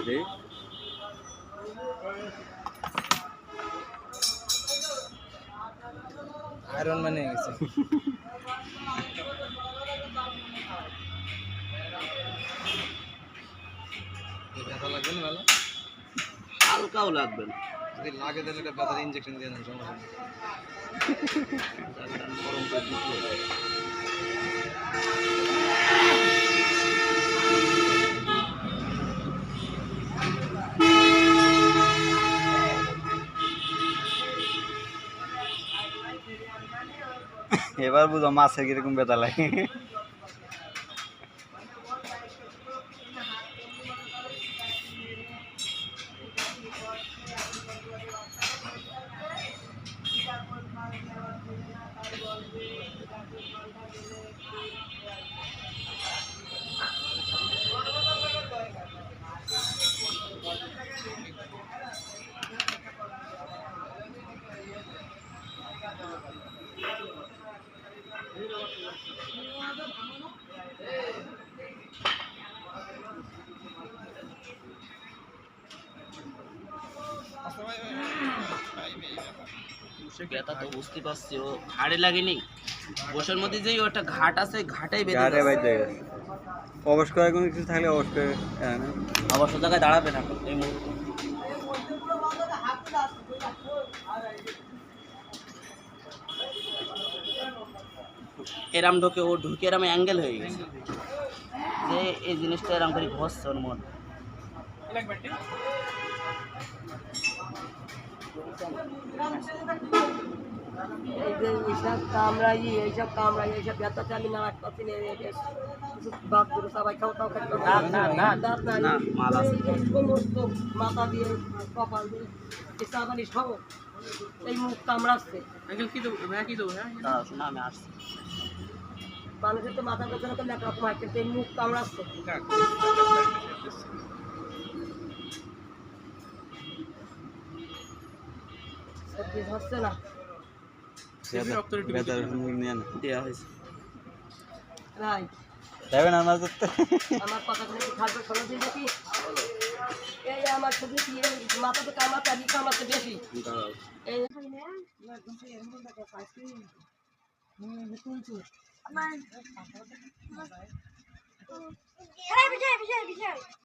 রে iron man হয়ে গেছে। ব্যথা লাগবে না ভালো? হালকাও লাগবে না। যদি লাগে তাহলে একটা ব্যথার ইনজেকশন দিয়ে দেন, সমস্যা নেই। গরম করে দিতে এবার বুঝো মাছের কিরকম ব্যথা লাগে। ব্যথা তো বুঝতে পারছি, ও ঘাড়ে লাগেনি, বসের মধ্যে যেই ওটা ঘাট আছে, ঘাটাই বেঁধে গেছে। প্রবেশ করার কোনো কিছু থাকলে অবশ্যই অবশ্য জায়গায় দাঁড়াবে না এই মুহূর্তে। এরাম ঢোকে, ও ঢুকে এরাম অ্যাঙ্গেল হয়ে গেছে যে এই জিনিসটা এরাম করে ঘষছে ওর মন। এই যে এইসব কামড়াই এইসব ব্যথাতে আমি না রাখতে বাদ করে সবাই খাও তাও খাইতে দাঁত নাই না, মাল আছে। এই সমস্ত মাথা দিয়ে কপাল দিয়ে এই চাবানি সহ এই মুখ কামড়াচ্ছে। দাঁড়াও, শোনো, আমি আসছি। মানুষের তো মাথা পেছনে তো একরকম হয়, কিন্তু এই মুখ কামড়াচ্ছে। সত্যি হচ্ছে না। দেওয়া হয়েছে। রাই যাবেন আমরা আমার কথাগুলো একটু থাকবে, শোনো দিয়ে দেখি। এই আমার শুধু কি মাথাতে কামাতে আমি কামাতে বেশি দাঁড়াও। এই